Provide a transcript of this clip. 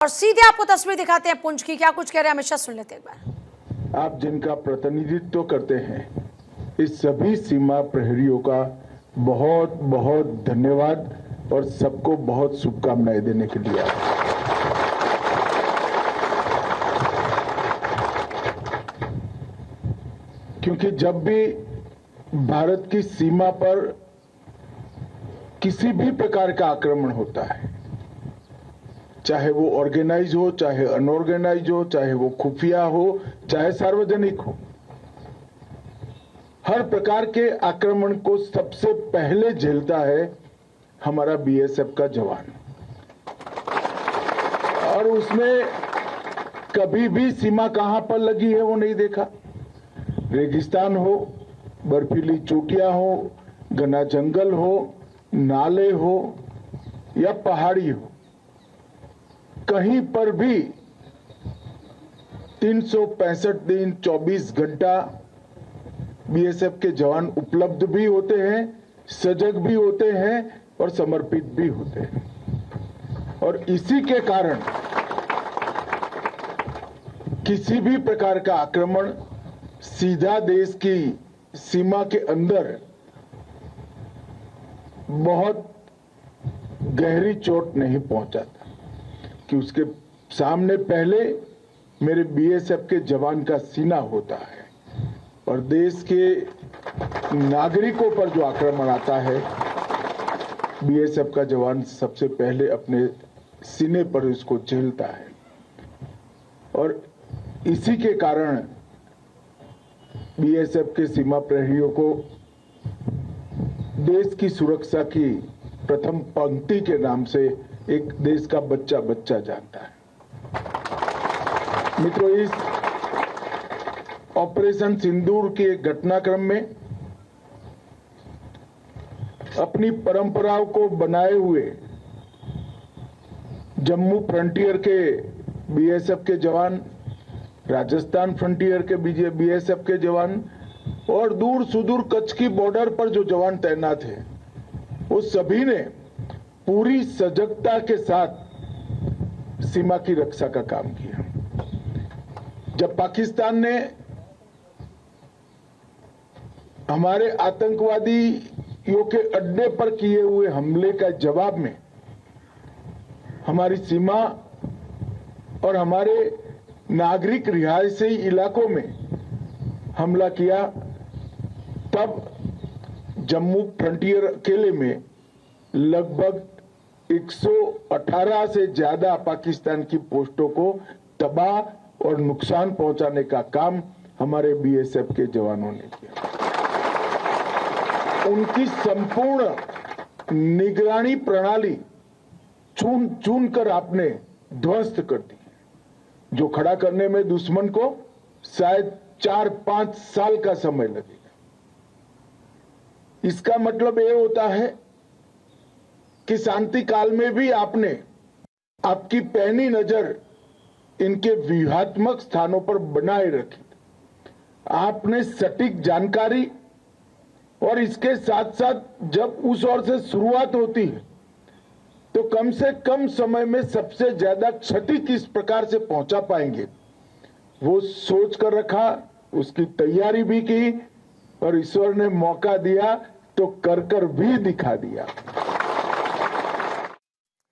और सीधे आपको तस्वीर दिखाते हैं पुंछ की, क्या कुछ कह रहे हैं हमेशा सुन लेते हैं एक बार। आप जिनका प्रतिनिधित्व करते हैं, इस सभी सीमा प्रहरियों का बहुत बहुत धन्यवाद और सबको बहुत शुभकामनाएं देने के लिए। क्योंकि जब भी भारत की सीमा पर किसी भी प्रकार का आक्रमण होता है, चाहे वो ऑर्गेनाइज हो, चाहे अनऑर्गेनाइज हो, चाहे वो खुफिया हो, चाहे सार्वजनिक हो, हर प्रकार के आक्रमण को सबसे पहले झेलता है हमारा बीएसएफ का जवान। और उसने कभी भी सीमा कहां पर लगी है वो नहीं देखा। रेगिस्तान हो, बर्फीली चोटियां हो, घना जंगल हो, नाले हो या पहाड़ी हो, कहीं पर भी 365 दिन 24 घंटा बीएसएफ के जवान उपलब्ध भी होते हैं, सजग भी होते हैं और समर्पित भी होते हैं। और इसी के कारण किसी भी प्रकार का आक्रमण सीधा देश की सीमा के अंदर बहुत गहरी चोट नहीं पहुंचाता, कि उसके सामने पहले मेरे बीएसएफ के जवान का सीना होता है और देश के नागरिकों पर जो आक्रमण आता है, बीएसएफ का जवान सबसे पहले अपने सीने पर इसको झेलता है। और इसी के कारण बीएसएफ के सीमा प्रहरियों को देश की सुरक्षा की प्रथम पंक्ति के नाम से एक देश का बच्चा बच्चा जानता है। मित्रों, इस ऑपरेशन सिंदूर के घटनाक्रम में अपनी परंपराओं को बनाए हुए जम्मू फ्रंटियर के बीएसएफ के जवान, राजस्थान फ्रंटियर के बीएसएफ के जवान और दूर सुदूर कच्छ की बॉर्डर पर जो जवान तैनात हैं, वो सभी ने पूरी सजगता के साथ सीमा की रक्षा का काम किया। जब पाकिस्तान ने हमारे आतंकवादियों के अड्डे पर किए हुए हमले का जवाब में हमारी सीमा और हमारे नागरिक रिहायशी इलाकों में हमला किया, तब जम्मू फ्रंटियर अकेले में लगभग 118 से ज्यादा पाकिस्तान की पोस्टों को तबाह और नुकसान पहुंचाने का काम हमारे बीएसएफ के जवानों ने किया। उनकी संपूर्ण निगरानी प्रणाली चुन चुन कर आपने ध्वस्त कर दी, जो खड़ा करने में दुश्मन को शायद 4-5 साल का समय लगेगा। इसका मतलब ये होता है कि शांति काल में भी आपने आपकी पैनी नजर इनके व्यूहात्मक स्थानों पर बनाए रखी। आपने सटीक जानकारी और इसके साथ साथ जब उस ओर से शुरुआत होती है तो कम से कम समय में सबसे ज्यादा क्षति किस प्रकार से पहुंचा पाएंगे वो सोच कर रखा, उसकी तैयारी भी की और ईश्वर ने मौका दिया तो कर भी दिखा दिया।